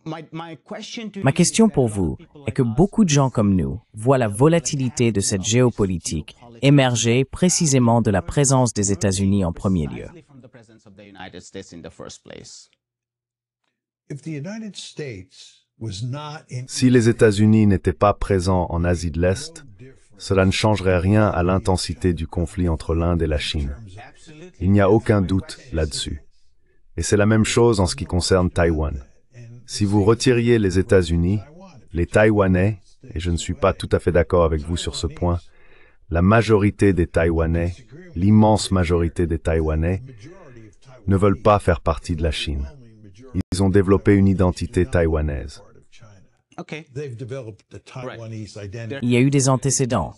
Ma question pour vous est que beaucoup de gens comme nous voient la volatilité de cette géopolitique émerger précisément de la présence des États-Unis en premier lieu. Si les États-Unis n'étaient pas présents en Asie de l'Est, cela ne changerait rien à l'intensité du conflit entre l'Inde et la Chine. Il n'y a aucun doute là-dessus. Et c'est la même chose en ce qui concerne Taïwan. Si vous retiriez les États-Unis, les Taïwanais, et je ne suis pas tout à fait d'accord avec vous sur ce point, la majorité des Taïwanais, l'immense majorité des Taïwanais, ne veulent pas faire partie de la Chine. Ils ont développé une identité taïwanaise. Il y a eu des antécédents.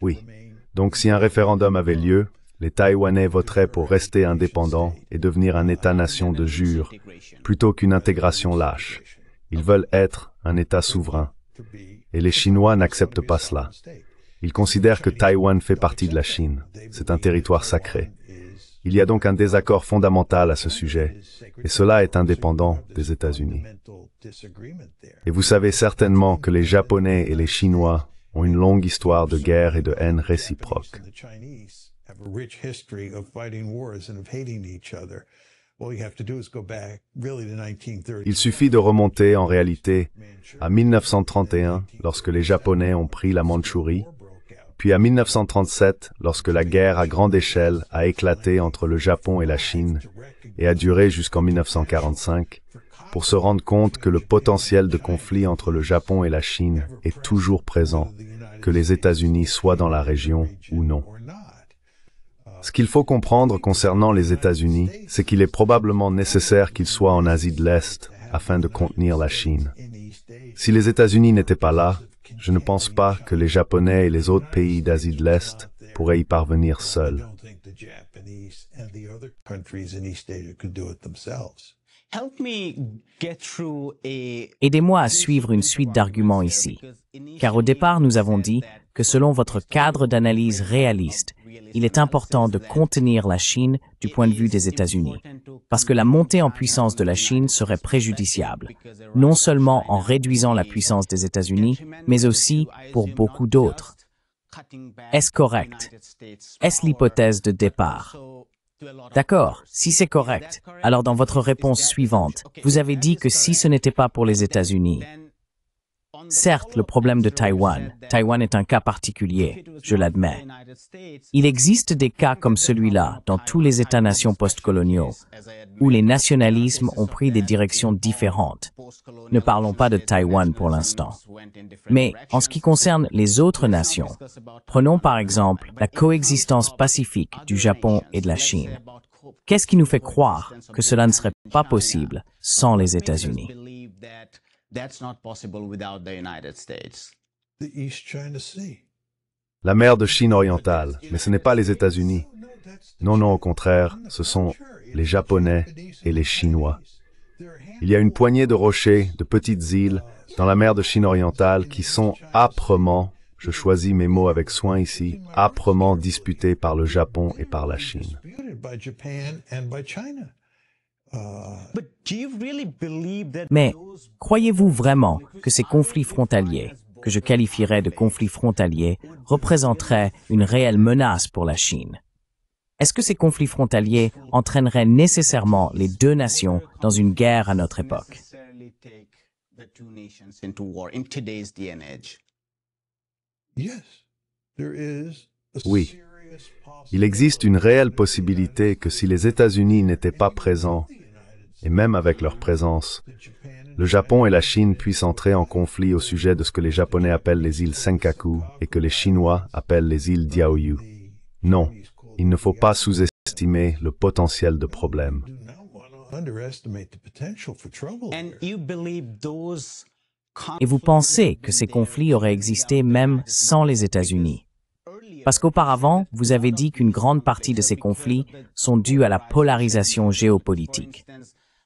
Oui. Donc si un référendum avait lieu, les Taïwanais voteraient pour rester indépendants et devenir un État-nation de jure, plutôt qu'une intégration lâche. Ils veulent être un État souverain. Et les Chinois n'acceptent pas cela. Ils considèrent que Taïwan fait partie de la Chine. C'est un territoire sacré. Il y a donc un désaccord fondamental à ce sujet, et cela est indépendant des États-Unis. Et vous savez certainement que les Japonais et les Chinois ont une longue histoire de guerre et de haine réciproque. Il suffit de remonter en réalité à 1931, lorsque les Japonais ont pris la Mandchourie, puis à 1937, lorsque la guerre à grande échelle a éclaté entre le Japon et la Chine et a duré jusqu'en 1945, pour se rendre compte que le potentiel de conflit entre le Japon et la Chine est toujours présent, que les États-Unis soient dans la région ou non. Ce qu'il faut comprendre concernant les États-Unis, c'est qu'il est probablement nécessaire qu'ils soient en Asie de l'Est afin de contenir la Chine. Si les États-Unis n'étaient pas là, je ne pense pas que les Japonais et les autres pays d'Asie de l'Est pourraient y parvenir seuls. Aidez-moi à suivre une suite d'arguments ici, car au départ nous avons dit que selon votre cadre d'analyse réaliste, il est important de contenir la Chine du point de vue des États-Unis, parce que la montée en puissance de la Chine serait préjudiciable, non seulement en réduisant la puissance des États-Unis, mais aussi pour beaucoup d'autres. Est-ce correct? Est-ce l'hypothèse de départ? D'accord, si c'est correct, alors dans votre réponse suivante, vous avez dit que si ce n'était pas pour les États-Unis, certes, le problème de Taïwan est un cas particulier, je l'admets. Il existe des cas comme celui-là dans tous les États-nations postcoloniaux, où les nationalismes ont pris des directions différentes. Ne parlons pas de Taïwan pour l'instant. Mais en ce qui concerne les autres nations, prenons par exemple la coexistence pacifique du Japon et de la Chine. Qu'est-ce qui nous fait croire que cela ne serait pas possible sans les États-Unis? La mer de Chine orientale, mais ce n'est pas les États-Unis. Non, non, au contraire, ce sont les Japonais et les Chinois. Il y a une poignée de rochers, de petites îles, dans la mer de Chine orientale qui sont âprement, je choisis mes mots avec soin ici, âprement disputées par le Japon et par la Chine. Mais croyez-vous vraiment que ces conflits frontaliers, que je qualifierais de conflits frontaliers, représenteraient une réelle menace pour la Chine? Est-ce que ces conflits frontaliers entraîneraient nécessairement les deux nations dans une guerre à notre époque? Oui. Il existe une réelle possibilité que si les États-Unis n'étaient pas présents, et même avec leur présence, le Japon et la Chine puissent entrer en conflit au sujet de ce que les Japonais appellent les îles Senkaku et que les Chinois appellent les îles Diaoyu. Non, il ne faut pas sous-estimer le potentiel de problème. Et vous pensez que ces conflits auraient existé même sans les États-Unis? Parce qu'auparavant, vous avez dit qu'une grande partie de ces conflits sont dus à la polarisation géopolitique.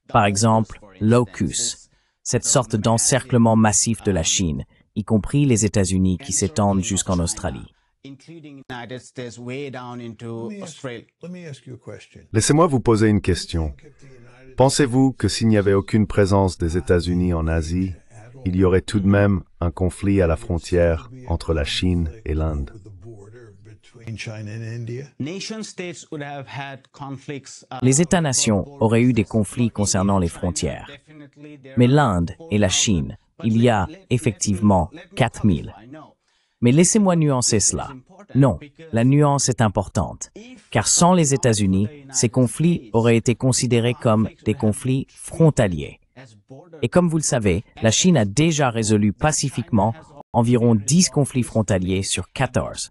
Par exemple, l'AUKUS, cette sorte d'encerclement massif de la Chine, y compris les États-Unis qui s'étendent jusqu'en Australie. Laissez-moi vous poser une question. Pensez-vous que s'il n'y avait aucune présence des États-Unis en Asie, il y aurait tout de même un conflit à la frontière entre la Chine et l'Inde? Les États-nations auraient eu des conflits concernant les frontières. Mais l'Inde et la Chine, il y a effectivement 4000. Mais laissez-moi nuancer cela. Non, la nuance est importante, car sans les États-Unis, ces conflits auraient été considérés comme des conflits frontaliers. Et comme vous le savez, la Chine a déjà résolu pacifiquement environ 10 conflits frontaliers sur 14.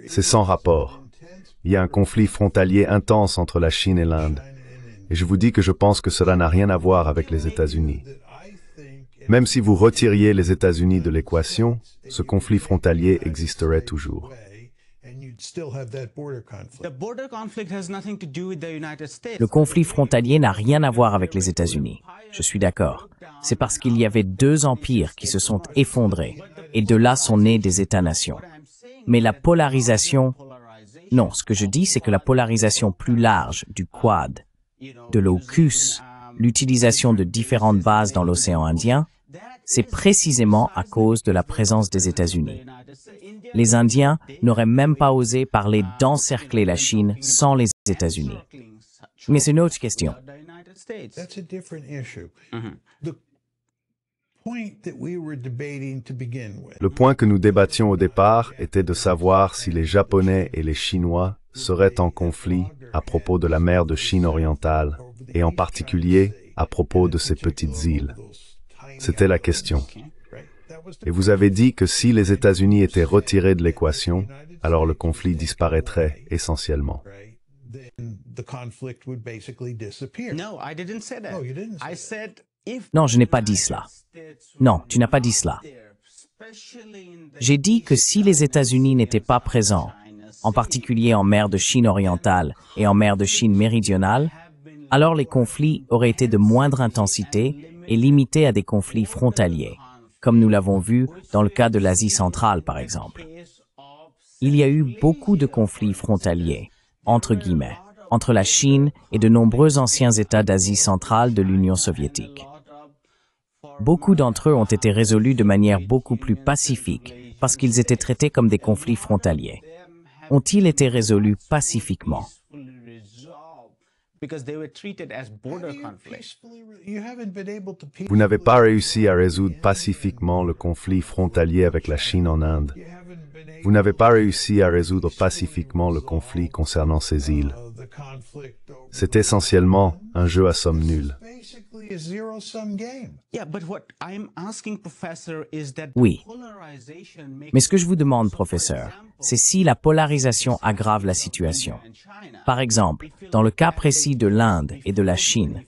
C'est sans rapport. Il y a un conflit frontalier intense entre la Chine et l'Inde. Et je vous dis que je pense que cela n'a rien à voir avec les États-Unis. Même si vous retiriez les États-Unis de l'équation, ce conflit frontalier existerait toujours. Le conflit frontalier n'a rien à voir avec les États-Unis. Je suis d'accord. C'est parce qu'il y avait deux empires qui se sont effondrés, et de là sont nés des États-nations. Mais la polarisation... Non, ce que je dis, c'est que la polarisation plus large du Quad, de l'AUKUS, l'utilisation de différentes bases dans l'océan Indien, c'est précisément à cause de la présence des États-Unis. Les Indiens n'auraient même pas osé parler d'encercler la Chine sans les États-Unis. Mais c'est une autre question. Le point que nous débattions au départ était de savoir si les Japonais et les Chinois seraient en conflit à propos de la mer de Chine orientale, et en particulier à propos de ces petites îles. C'était la question. Et vous avez dit que si les États-Unis étaient retirés de l'équation, alors le conflit disparaîtrait essentiellement. Non, je n'ai pas dit cela. Non, tu n'as pas dit cela. J'ai dit que si les États-Unis n'étaient pas présents, en particulier en mer de Chine orientale et en mer de Chine méridionale, alors les conflits auraient été de moindre intensité et limités à des conflits frontaliers, comme nous l'avons vu dans le cas de l'Asie centrale, par exemple. Il y a eu beaucoup de conflits frontaliers, entre guillemets, entre la Chine et de nombreux anciens États d'Asie centrale de l'Union soviétique. Beaucoup d'entre eux ont été résolus de manière beaucoup plus pacifique parce qu'ils étaient traités comme des conflits frontaliers. Ont-ils été résolus pacifiquement? Vous n'avez pas réussi à résoudre pacifiquement le conflit frontalier avec la Chine en Inde. Vous n'avez pas réussi à résoudre pacifiquement le conflit concernant ces îles. C'est essentiellement un jeu à somme nulle. Oui. Mais ce que je vous demande, professeur, c'est si la polarisation aggrave la situation. Par exemple, dans le cas précis de l'Inde et de la Chine,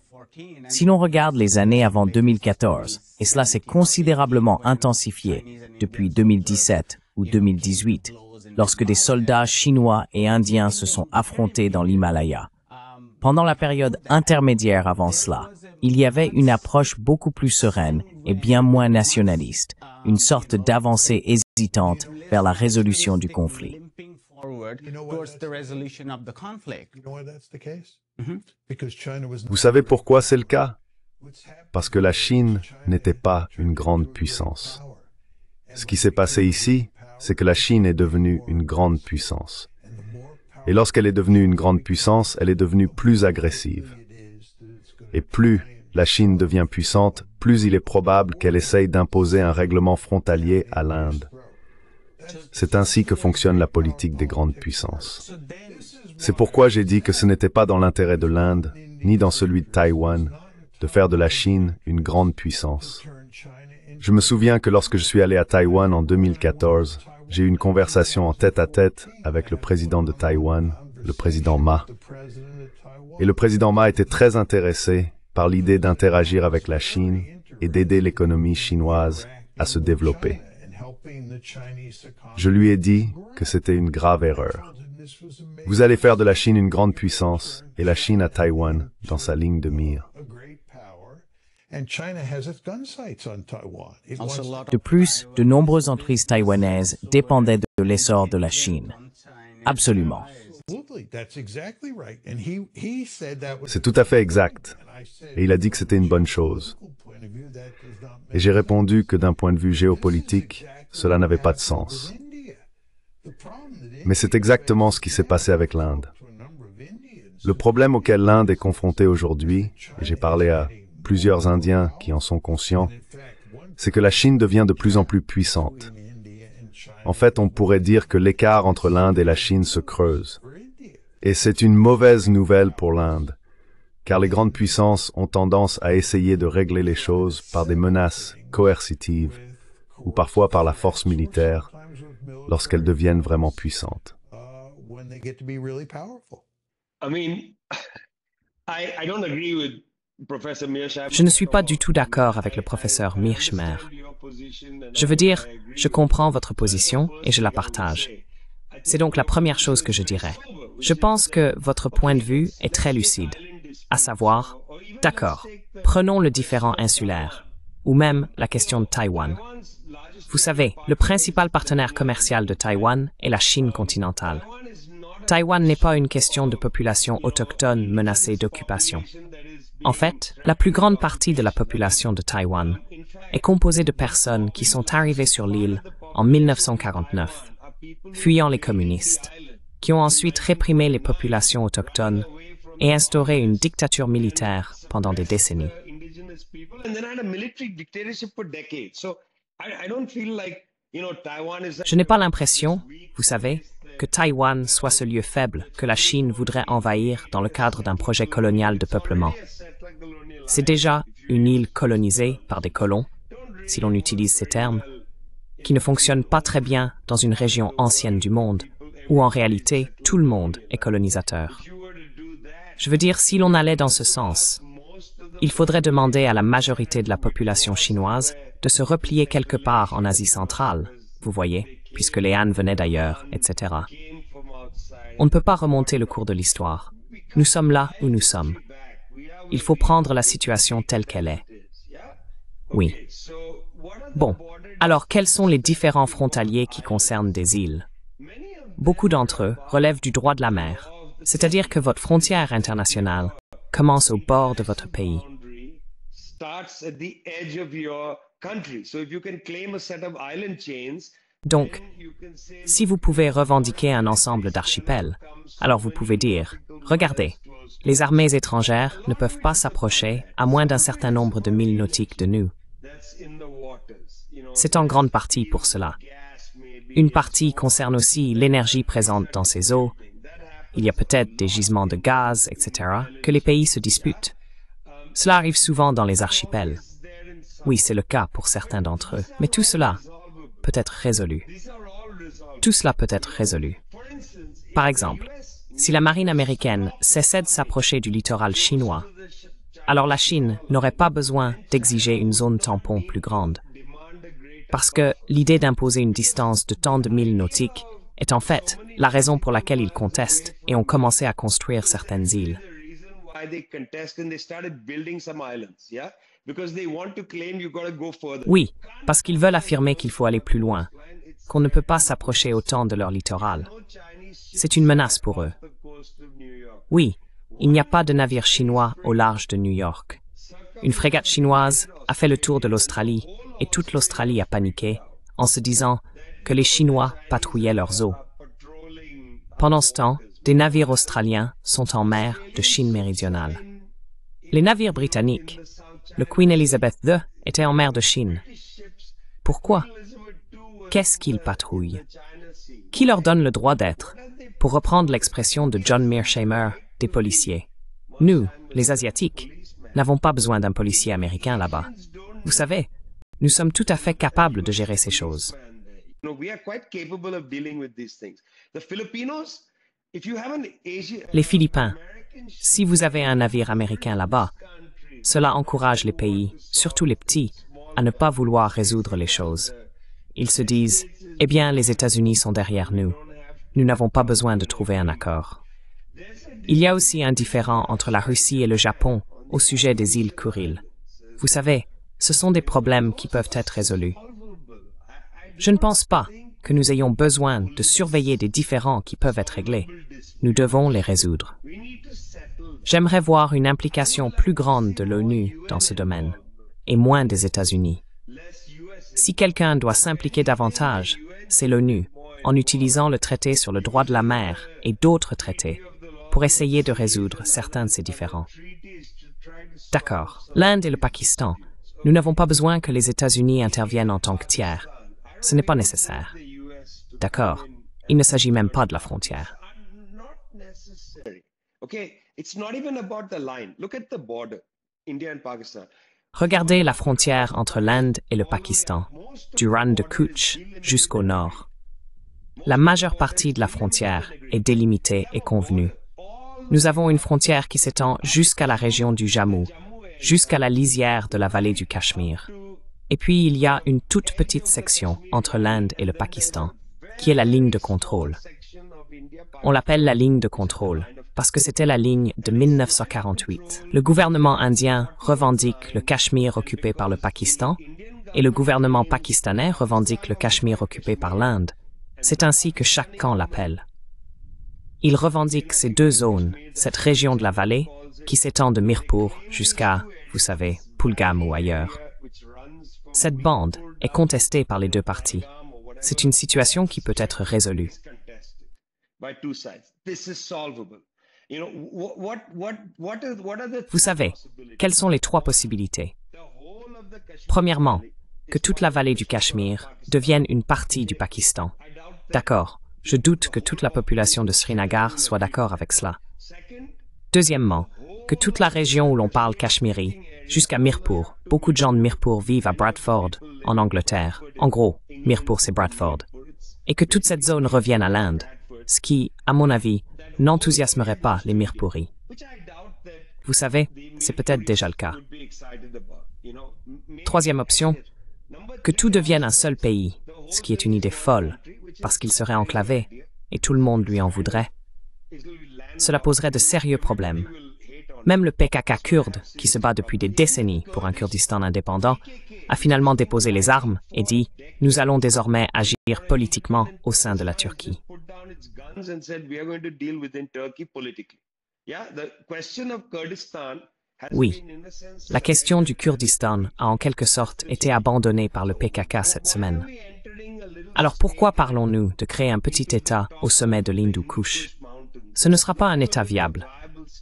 si l'on regarde les années avant 2014, et cela s'est considérablement intensifié depuis 2017 ou 2018, lorsque des soldats chinois et indiens se sont affrontés dans l'Himalaya. Pendant la période intermédiaire avant cela, il y avait une approche beaucoup plus sereine et bien moins nationaliste, une sorte d'avancée hésitante vers la résolution du conflit. Vous savez pourquoi c'est le cas? Parce que la Chine n'était pas une grande puissance. Ce qui s'est passé ici, c'est que la Chine est devenue une grande puissance. Et lorsqu'elle est devenue une grande puissance, elle est devenue plus agressive. Et plus la Chine devient puissante, plus il est probable qu'elle essaye d'imposer un règlement frontalier à l'Inde. C'est ainsi que fonctionne la politique des grandes puissances. C'est pourquoi j'ai dit que ce n'était pas dans l'intérêt de l'Inde, ni dans celui de Taïwan, de faire de la Chine une grande puissance. Je me souviens que lorsque je suis allé à Taïwan en 2014, j'ai eu une conversation en tête-à-tête avec le président de Taïwan, le président Ma. Et le président Ma était très intéressé par l'idée d'interagir avec la Chine et d'aider l'économie chinoise à se développer. Je lui ai dit que c'était une grave erreur. Vous allez faire de la Chine une grande puissance et la Chine a Taïwan dans sa ligne de mire. De plus, de nombreuses entreprises taïwanaises dépendaient de l'essor de la Chine. Absolument. C'est tout à fait exact. Et il a dit que c'était une bonne chose. Et j'ai répondu que d'un point de vue géopolitique, cela n'avait pas de sens. Mais c'est exactement ce qui s'est passé avec l'Inde. Le problème auquel l'Inde est confrontée aujourd'hui, et j'ai parlé à plusieurs Indiens qui en sont conscients, c'est que la Chine devient de plus en plus puissante. En fait, on pourrait dire que l'écart entre l'Inde et la Chine se creuse. Et c'est une mauvaise nouvelle pour l'Inde, car les grandes puissances ont tendance à essayer de régler les choses par des menaces coercitives ou parfois par la force militaire lorsqu'elles deviennent vraiment puissantes. Je ne suis pas du tout d'accord avec le professeur Mierschmer. Je veux dire, je comprends votre position et je la partage. C'est donc la première chose que je dirais. Je pense que votre point de vue est très lucide, à savoir, d'accord, prenons le différend insulaire, ou même la question de Taïwan. Vous savez, le principal partenaire commercial de Taïwan est la Chine continentale. Taïwan n'est pas une question de population autochtone menacée d'occupation. En fait, la plus grande partie de la population de Taïwan est composée de personnes qui sont arrivées sur l'île en 1949, fuyant les communistes, qui ont ensuite réprimé les populations autochtones et instauré une dictature militaire pendant des décennies. Je n'ai pas l'impression, vous savez, que Taïwan soit ce lieu faible que la Chine voudrait envahir dans le cadre d'un projet colonial de peuplement. C'est déjà une île colonisée par des colons, si l'on utilise ces termes, qui ne fonctionne pas très bien dans une région ancienne du monde, où en réalité tout le monde est colonisateur. Je veux dire, si l'on allait dans ce sens, il faudrait demander à la majorité de la population chinoise de se replier quelque part en Asie centrale, vous voyez, puisque les Han venaient d'ailleurs, etc. On ne peut pas remonter le cours de l'histoire. Nous sommes là où nous sommes. Il faut prendre la situation telle qu'elle est. Oui. Bon, alors quels sont les différents frontaliers qui concernent des îles? Beaucoup d'entre eux relèvent du droit de la mer, c'est-à-dire que votre frontière internationale commence au bord de votre pays. Donc, si vous pouvez revendiquer un ensemble d'archipels, alors vous pouvez dire, regardez, les armées étrangères ne peuvent pas s'approcher à moins d'un certain nombre de milles nautiques de nous. C'est en grande partie pour cela. Une partie concerne aussi l'énergie présente dans ces eaux. Il y a peut-être des gisements de gaz, etc., que les pays se disputent. Cela arrive souvent dans les archipels. Oui, c'est le cas pour certains d'entre eux, mais tout cela peut être résolu. Tout cela peut être résolu. Par exemple, si la marine américaine cessait de s'approcher du littoral chinois, alors la Chine n'aurait pas besoin d'exiger une zone tampon plus grande. Parce que l'idée d'imposer une distance de tant de milles nautiques est en fait la raison pour laquelle ils contestent et ont commencé à construire certaines îles. Oui, parce qu'ils veulent affirmer qu'il faut aller plus loin, qu'on ne peut pas s'approcher autant de leur littoral. C'est une menace pour eux. Oui, il n'y a pas de navire chinois au large de New York. Une frégate chinoise a fait le tour de l'Australie et toute l'Australie a paniqué en se disant que les Chinois patrouillaient leurs eaux. Pendant ce temps, des navires australiens sont en mer de Chine méridionale. Les navires britanniques, le Queen Elizabeth II, étaient en mer de Chine. Pourquoi? Qu'est-ce qu'ils patrouillent? Qui leur donne le droit d'être, pour reprendre l'expression de John Mearsheimer, des policiers? Nous, les Asiatiques, n'avons pas besoin d'un policier américain là-bas. Vous savez, nous sommes tout à fait capables de gérer ces choses. Les Philippins, si vous avez un navire américain là-bas, cela encourage les pays, surtout les petits, à ne pas vouloir résoudre les choses. Ils se disent, eh bien, les États-Unis sont derrière nous. Nous n'avons pas besoin de trouver un accord. Il y a aussi un différend entre la Russie et le Japon au sujet des îles Kuriles. Vous savez, ce sont des problèmes qui peuvent être résolus. Je ne pense pas que nous ayons besoin de surveiller des différends qui peuvent être réglés. Nous devons les résoudre. J'aimerais voir une implication plus grande de l'ONU dans ce domaine, et moins des États-Unis. Si quelqu'un doit s'impliquer davantage, c'est l'ONU, en utilisant le traité sur le droit de la mer et d'autres traités, pour essayer de résoudre certains de ces différends. D'accord, l'Inde et le Pakistan, nous n'avons pas besoin que les États-Unis interviennent en tant que tiers. Ce n'est pas nécessaire. D'accord, il ne s'agit même pas de la frontière. Regardez la frontière entre l'Inde et le Pakistan, du Rann de Kutch jusqu'au nord. La majeure partie de la frontière est délimitée et convenue. Nous avons une frontière qui s'étend jusqu'à la région du Jammu, jusqu'à la lisière de la vallée du Cachemire. Et puis il y a une toute petite section entre l'Inde et le Pakistan, qui est la ligne de contrôle. On l'appelle la ligne de contrôle parce que c'était la ligne de 1948. Le gouvernement indien revendique le Cachemire occupé par le Pakistan et le gouvernement pakistanais revendique le Cachemire occupé par l'Inde. C'est ainsi que chaque camp l'appelle. Ils revendiquent ces deux zones, cette région de la vallée qui s'étend de Mirpur jusqu'à, vous savez, Pulgam ou ailleurs. Cette bande est contestée par les deux parties. C'est une situation qui peut être résolue. Vous savez, quelles sont les trois possibilités? Premièrement, que toute la vallée du Cachemire devienne une partie du Pakistan. D'accord, je doute que toute la population de Srinagar soit d'accord avec cela. Deuxièmement, que toute la région où l'on parle cachemiri, jusqu'à Mirpur, beaucoup de gens de Mirpur vivent à Bradford, en Angleterre. En gros, Mirpur c'est Bradford. Et que toute cette zone revienne à l'Inde, ce qui, à mon avis, n'enthousiasmerait pas les Mirpuris. Vous savez, c'est peut-être déjà le cas. Troisième option, que tout devienne un seul pays, ce qui est une idée folle, parce qu'il serait enclavé, et tout le monde lui en voudrait. Cela poserait de sérieux problèmes. Même le PKK kurde, qui se bat depuis des décennies pour un Kurdistan indépendant, a finalement déposé les armes et dit « Nous allons désormais agir politiquement au sein de la Turquie ». Oui, la question du Kurdistan a en quelque sorte été abandonnée par le PKK cette semaine. Alors pourquoi parlons-nous de créer un petit État au sommet de l'Hindu Kush? Ce ne sera pas un État viable.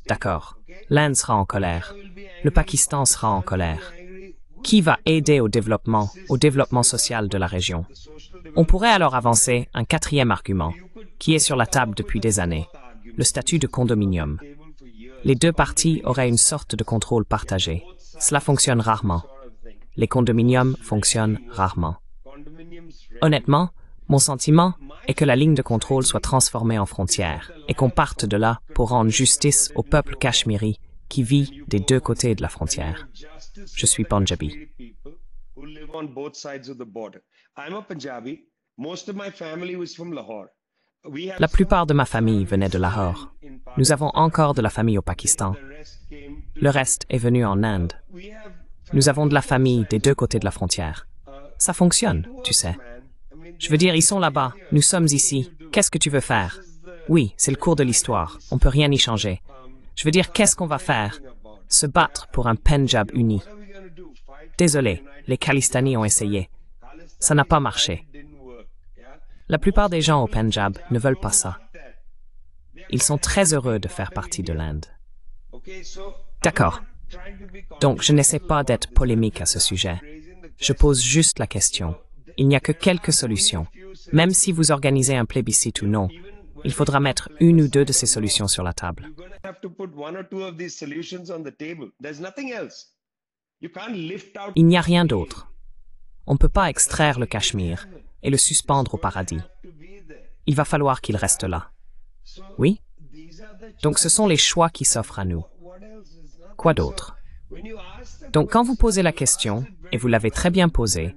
D'accord, l'Inde sera en colère, le Pakistan sera en colère. Qui va aider au développement social de la région? On pourrait alors avancer un quatrième argument, qui est sur la table depuis des années, le statut de condominium. Les deux parties auraient une sorte de contrôle partagé. Cela fonctionne rarement. Les condominiums fonctionnent rarement. Honnêtement, mon sentiment est que la ligne de contrôle soit transformée en frontière et qu'on parte de là pour rendre justice au peuple cachemiri qui vit des deux côtés de la frontière. Je suis Punjabi. La plupart de ma famille venait de Lahore. Nous avons encore de la famille au Pakistan. Le reste est venu en Inde. Nous avons de la famille des deux côtés de la frontière. Ça fonctionne, tu sais. Je veux dire, ils sont là-bas, nous sommes ici. Qu'est-ce que tu veux faire? Oui, c'est le cours de l'histoire. On ne peut rien y changer. Je veux dire, qu'est-ce qu'on va faire? Se battre pour un Pendjab uni. Désolé, les Khalistanis ont essayé. Ça n'a pas marché. La plupart des gens au Pendjab ne veulent pas ça. Ils sont très heureux de faire partie de l'Inde. D'accord. Donc, je n'essaie pas d'être polémique à ce sujet. Je pose juste la question. Il n'y a que quelques solutions. Même si vous organisez un plébiscite ou non, il faudra mettre une ou deux de ces solutions sur la table. Il n'y a rien d'autre. On ne peut pas extraire le Cachemire et le suspendre au paradis. Il va falloir qu'il reste là. Oui? Donc ce sont les choix qui s'offrent à nous. Quoi d'autre? Donc quand vous posez la question, et vous l'avez très bien posée,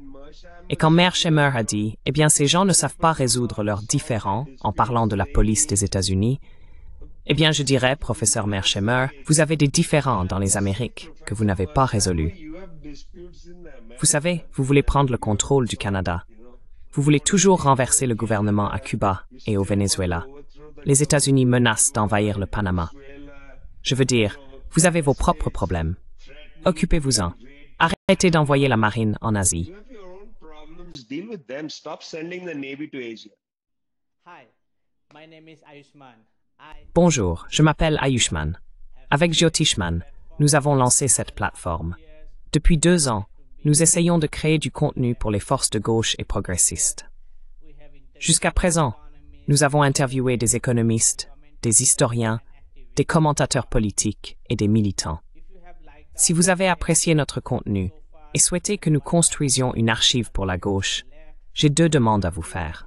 et quand Mearsheimer a dit « Eh bien, ces gens ne savent pas résoudre leurs différends en parlant de la police des États-Unis », eh bien, je dirais, professeur Mearsheimer, vous avez des différends dans les Amériques que vous n'avez pas résolus. Vous savez, vous voulez prendre le contrôle du Canada. Vous voulez toujours renverser le gouvernement à Cuba et au Venezuela. Les États-Unis menacent d'envahir le Panama. Je veux dire, vous avez vos propres problèmes. Occupez-vous-en. Arrêtez d'envoyer la marine en Asie. Deal with them. Stop sending the Navy to Asia. Bonjour, je m'appelle Ayushman. Avec Jyotishman, nous avons lancé cette plateforme. Depuis 2 ans, nous essayons de créer du contenu pour les forces de gauche et progressistes. Jusqu'à présent, nous avons interviewé des économistes, des historiens, des commentateurs politiques et des militants. Si vous avez apprécié notre contenu et souhaitez que nous construisions une archive pour la gauche, j'ai 2 demandes à vous faire.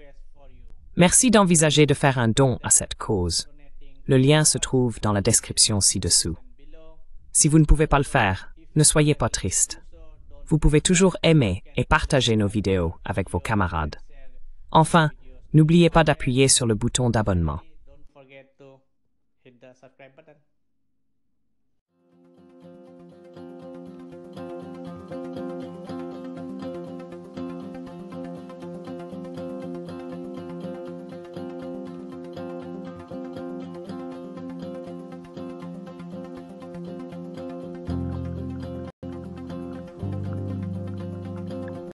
Merci d'envisager de faire un don à cette cause. Le lien se trouve dans la description ci-dessous. Si vous ne pouvez pas le faire, ne soyez pas triste. Vous pouvez toujours aimer et partager nos vidéos avec vos camarades. Enfin, n'oubliez pas d'appuyer sur le bouton d'abonnement. Don't forget to hit the subscribe button.